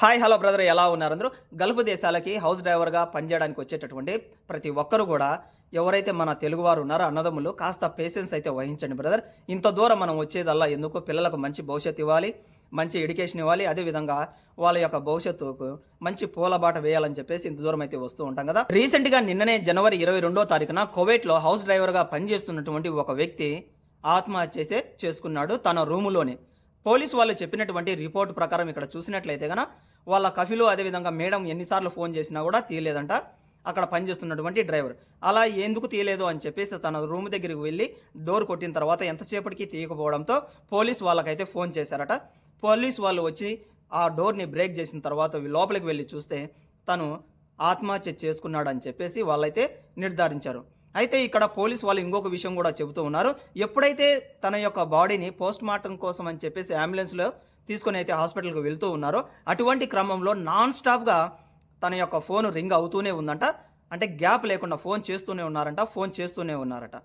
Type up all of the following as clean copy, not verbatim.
Hi hello brother, ఎలా ఉన్నారు అందరూ? గల్ఫ్ దేశాలకి హౌస్ డ్రైవర్‌గా పనిచేయడానికి వచ్చేటటువంటి ప్రతి ఒక్కరు కూడా ఎవరైతే మన తెలుగువారు ఉన్నారో అన్నదమ్ములు కాస్త పేషెన్స్ అయితే వహించండి బ్రదర్. ఇంత దూరం మనం వచ్చేదల్లా ఎందుకు? పిల్లలకు మంచి భవిష్యత్తు ఇవ్వాలి, మంచి ఎడ్యుకేషన్ ఇవ్వాలి. అదే విధంగా వాళ్ళ యొక్క భవిష్యత్తుకు మంచి పూలబాట వేయాలని చెప్పేసి ఇంత దూరం అయితే వస్తూ ఉంటాం కదా. రీసెంట్‌గా నిన్ననే జనవరి 22వ తారీఖున కువైట్‌లో హౌస్ డ్రైవర్‌గా పనిచేస్తున్నటువంటి ఒక వ్యక్తి ఆత్మహత్య అయితే చేసుకున్నాడు తన రూములోనే. పోలీసు వాళ్ళు చెప్పినటువంటి రిపోర్ట్ ప్రకారం ఇక్కడ చూసినట్లయితే గన వాళ్ళ కఫీలు అదేవిధంగా మేడం ఎన్నిసార్లు ఫోన్ చేసినా కూడా తీయలేదంట అక్కడ పనిచేస్తున్నటువంటి డ్రైవర్. అలా ఎందుకు తీయలేదు అని చెప్పేసి తన రూమ్ దగ్గరికి వెళ్ళి డోర్ కొట్టిన తర్వాత ఎంతసేపటికి తీయకపోవడంతో పోలీసు వాళ్ళకైతే ఫోన్ చేశారట. పోలీసు వాళ్ళు వచ్చి ఆ డోర్ని బ్రేక్ చేసిన తర్వాత లోపలికి వెళ్ళి చూస్తే తను ఆత్మహత్య చేసుకున్నాడు అని చెప్పేసి వాళ్ళైతే నిర్ధారించారు. అయితే ఇక్కడ పోలీసు వాళ్ళు ఇంకొక విషయం కూడా చెబుతూ ఉన్నారు. ఎప్పుడైతే తన యొక్క బాడీని పోస్ట్ మార్టం కోసం అని చెప్పేసి అంబులెన్స్‌లో తీసుకొని అయితే హాస్పిటల్‌కి వెళ్తూ ఉన్నారో అటువంటి క్రమంలో నాన్ స్టాప్‌గా తన యొక్క ఫోన్ రింగ్ అవుతూనే ఉందంట. అంటే గ్యాప్ లేకుండా ఫోన్ చేస్తూనే ఉన్నారట.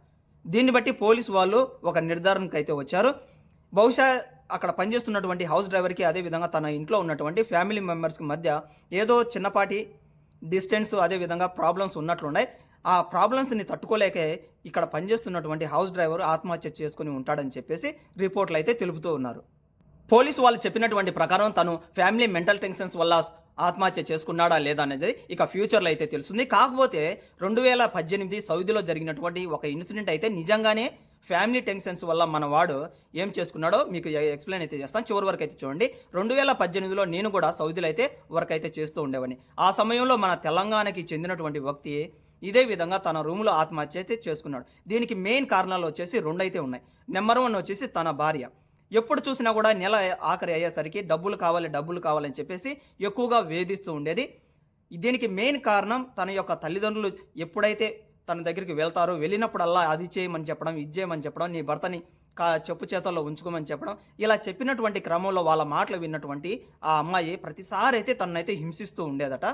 దీన్ని బట్టి పోలీసు వాళ్ళు ఒక నిర్ధారణకైతే వచ్చారు. బహుశా అక్కడ పనిచేస్తున్నటువంటి హౌస్ డ్రైవర్‌కి అదే విధంగా తన ఇంట్లో ఉన్నటువంటి ఫ్యామిలీ మెంబర్స్‌కి మధ్య ఏదో చిన్నపాటి డిస్టెన్స్ అదే విధంగా ప్రాబ్లమ్స్ ఉన్నట్లున్నాయి. ఆ ప్రాబ్లమ్స్‌ని తట్టుకోలేకే ఇక్కడ పనిచేస్తున్నటువంటి హౌస్ డ్రైవర్ ఆత్మహత్య చేసుకొని ఉంటాడని చెప్పేసి రిపోర్ట్‌లు అయితే తెలుపుతూ ఉన్నారు. పోలీసు వాళ్ళు చెప్పినటువంటి ప్రకారం తను ఫ్యామిలీ మెంటల్ టెన్షన్స్ వల్ల ఆత్మహత్య చేసుకున్నాడా లేదా అనేది ఇక ఫ్యూచర్‌లో అయితే తెలుస్తుంది. కాకపోతే 2018 సౌదీలో జరిగినటువంటి ఒక ఇన్సిడెంట్ అయితే నిజంగానే ఫ్యామిలీ టెన్షన్స్ వల్ల మన వాడు ఏం చేసుకున్నాడో మీకు ఎక్స్‌ప్లెయిన్ అయితే చేస్తాను. చివరి వరకు అయితే చూడండి. 2018లో నేను కూడా సౌదీలో అయితే వర్క్ అయితే చేస్తూ ఉండేవాడిని. ఆ సమయంలో మన తెలంగాణకి చెందినటువంటి వ్యక్తి ఇదే విధంగా తన రూమ్‌లో ఆత్మహత్య అయితే చేసుకున్నాడు. దీనికి మెయిన్ కారణాలు వచ్చేసి 2 అయితే ఉన్నాయి. నెంబర్ 1 వచ్చేసి తన భార్య. ఎప్పుడు చూసినా కూడా నెల ఆఖరి అయ్యేసరికి డబ్బులు కావాలని చెప్పేసి ఎక్కువగా వేధిస్తూ ఉండేది. దీనికి మెయిన్ కారణం తన యొక్క తల్లిదండ్రులు ఎప్పుడైతే తన దగ్గరికి వెళ్తారో వెళ్ళినప్పుడల్లా అది చేయమని చెప్పడం, ఇది చేయమని చెప్పడం, నీ భర్తని చెప్పు చేతల్లో ఉంచుకోమని చెప్పడం. ఇలా చెప్పినటువంటి క్రమంలో వాళ్ళ మాటలు విన్నటువంటి ఆ అమ్మాయి ప్రతిసారి అయితే తననైతే హింసిస్తూ ఉండేదట.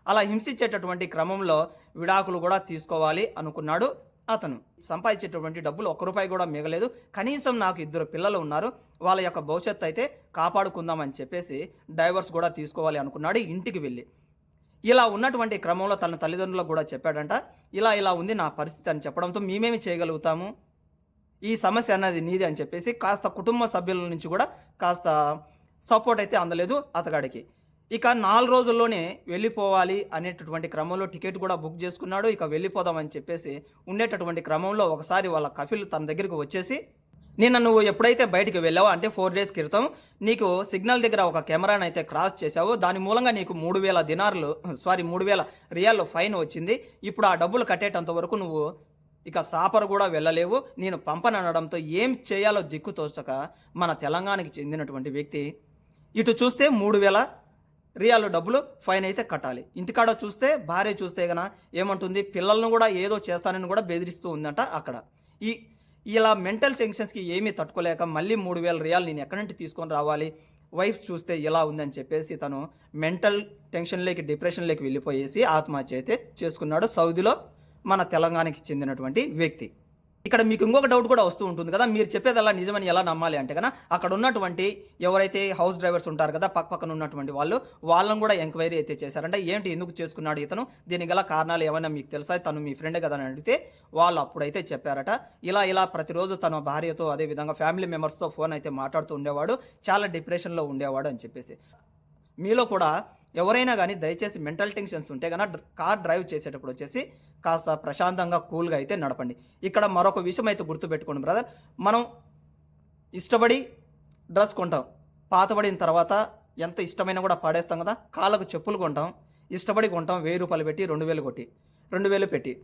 అలా హింసించేటటువంటి క్రమంలో విడాకులు కూడా తీసుకోవాలి అనుకున్నాడు అతను. సంపాదించేటటువంటి డబ్బులు ఒక్క రూపాయి కూడా మిగలేదు. కనీసం నాకు 2 పిల్లలు ఉన్నారు, వాళ్ళ యొక్క భవిష్యత్తు అయితే కాపాడుకుందామని చెప్పేసి డైవర్స్ కూడా తీసుకోవాలి అనుకున్నాడు ఇంటికి వెళ్ళి. ఇలా ఉన్నటువంటి క్రమంలో తన తల్లిదండ్రులకు కూడా చెప్పాడంట. ఇలా ఉంది నా పరిస్థితి అని చెప్పడంతో మేమేమి చేయగలుగుతాము, ఈ సమస్య అన్నది నీది అని చెప్పేసి కాస్త కుటుంబ సభ్యుల నుంచి కూడా కాస్త సపోర్ట్ అయితే అందలేదు అతగాడికి. ఇక 4 రోజుల్లోనే వెళ్ళిపోవాలి అనేటటువంటి క్రమంలో టికెట్ కూడా బుక్ చేసుకున్నాడు. ఇక వెళ్ళిపోదామని చెప్పేసి ఉండేటటువంటి క్రమంలో ఒకసారి వాళ్ళ కఫీల్ తన దగ్గరికి వచ్చేసి, నిన్న నువ్వు ఎప్పుడైతే బయటికి వెళ్ళావో అంటే 4 డేస్ క్రితం నీకు సిగ్నల్ దగ్గర ఒక కెమెరాను అయితే క్రాస్ చేశావు. దాని మూలంగా నీకు 3,000 రియాల్ ఫైన్ వచ్చింది. ఇప్పుడు ఆ డబ్బులు కట్టేటంత వరకు నువ్వు ఇక సాపర్ కూడా వెళ్ళలేవు. నేను పంపననడంతో ఏం చేయాలో దిక్కు తోచక మన తెలంగాణకి చెందినటువంటి వ్యక్తి ఇటు చూస్తే 3,000 రియాల్ డబ్బులు ఫైన్ అయితే కట్టాలి. ఇంటికాడ చూస్తే భార్య చూస్తే గన ఏమంటుంది, పిల్లలను కూడా ఏదో చేస్తానని కూడా బెదిరిస్తూ ఉందంట అక్కడ. ఇలా మెంటల్ టెన్షన్స్కి ఏమీ తట్టుకోలేక మళ్ళీ 3,000 రియాల్ నేను ఎక్కడి నుంచి తీసుకొని రావాలి, వైఫ్ చూస్తే ఎలా ఉందని చెప్పేసి తను మెంటల్ టెన్షన్లోకి డిప్రెషన్లోకి వెళ్ళిపోయేసి ఆత్మహత్య అయితే చేసుకున్నాడు సౌదీలో మన తెలంగాణకి చెందినటువంటి వ్యక్తి. ఇక్కడ మీకు ఇంకొక డౌట్ కూడా వస్తూ ఉంటుంది కదా, మీరు చెప్పేదల్లా నిజమని ఎలా నమ్మాలి అంటే కన్నా అక్కడ ఉన్నటువంటి ఎవరైతే హౌస్ డ్రైవర్స్ ఉంటారు కదా పక్కన ఉన్నటువంటి వాళ్ళని కూడా ఎంక్వైరీ అయితే చేశారంటే ఏంటి ఎందుకు చేసుకున్నాడు ఇతను, దీనికి గల కారణాలు ఏమైనా మీకు తెలుసా, తను మీ ఫ్రెండ్ కదా అని అడిగితే వాళ్ళు అప్పుడైతే చెప్పారట. ఇలా ప్రతిరోజు తన భార్యతో అదే విధంగా ఫ్యామిలీ మెంబర్స్తో ఫోన్ అయితే మాట్లాడుతూ ఉండేవాడు, చాలా డిప్రెషన్లో ఉండేవాడు అని చెప్పేసి. మీలో కూడా ఎవరైనా కానీ దయచేసి మెంటల్ టెన్షన్స్ ఉంటే కనుక కార్ డ్రైవ్ చేసేటప్పుడు వచ్చేసి కాస్త ప్రశాంతంగా కూల్గా అయితే నడపండి. ఇక్కడ మరొక విషయం అయితే గుర్తుపెట్టుకోండి బ్రదర్, మనం ఇష్టపడి డ్రెస్ కొంటాం, పాతబడిన తర్వాత ఎంత ఇష్టమైనా కూడా పాడేస్తాం కదా. కాళ్ళకు చెప్పులు కొంటాం, ఇష్టపడి కొంటాం, 1,000 రూపాయలు పెట్టి 2,000 పెట్టి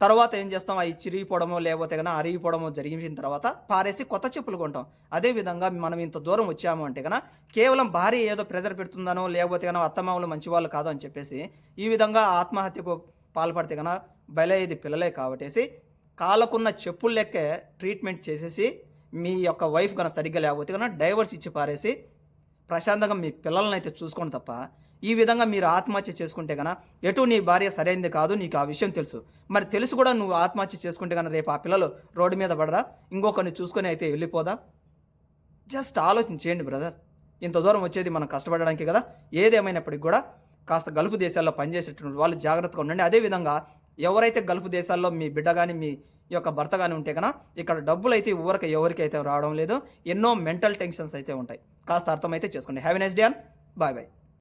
తర్వాత ఏం చేస్తాం, అవి చిరిగిపోవడమో లేకపోతే కన్నా అరిగిపోవడమో జరిగిన తర్వాత పారేసి కొత్త చెప్పులు కొంటాం. అదేవిధంగా మనం ఇంత దూరం వచ్చాము అంటే కన్నా కేవలం భార్య ఏదో ప్రెజర్ పెడుతుందనో లేకపోతే కన్నా అత్తమామలు మంచివాళ్ళు కాదు అని చెప్పేసి ఈ విధంగా ఆత్మహత్యకు పాల్పడితే కన్నా బలయ్యేది పిల్లలే కాబట్టేసి కాళ్ళకున్న చెప్పులు లెక్కే ట్రీట్మెంట్ చేసేసి మీ యొక్క వైఫ్ కన్నా సరిగ్గా లేకపోతే కన్నా డైవర్స్ ఇచ్చి పారేసి ప్రశాంతంగా మీ పిల్లలను అయితే చూసుకోండి తప్ప ఈ విధంగా మీరు ఆత్మహత్య చేసుకుంటే కన్నా ఎటు నీ భార్య సరైనది కాదు, నీకు ఆ విషయం తెలుసు. మరి తెలుసు కూడా నువ్వు ఆత్మహత్య చేసుకుంటే కన్నా రేపు ఆ పిల్లలు రోడ్డు మీద పడరా, ఇంకొకరిని చూసుకొని అయితే వెళ్ళిపోదా? జస్ట్ ఆలోచన చేయండి బ్రదర్. ఇంత దూరం వచ్చేది మనం కష్టపడడానికి కదా. ఏదేమైనప్పటికి కూడా కాస్త గల్ఫ్ దేశాల్లో పనిచేసేటువంటి వాళ్ళు జాగ్రత్తగా ఉండండి. అదేవిధంగా ఎవరైతే గల్ఫ్ దేశాల్లో మీ బిడ్డ గాని, మీ యొక్క భర్త గాని ఉంటే గన ఇక్కడ డబ్బులైతే ఊరక ఎవరికైతే రావడం లేదు. ఎన్నో మెంటల్ టెన్షన్స్ అయితే ఉంటాయి. కాస్త అర్థమైతే చేసుకోండి. Have a nice day and bye bye.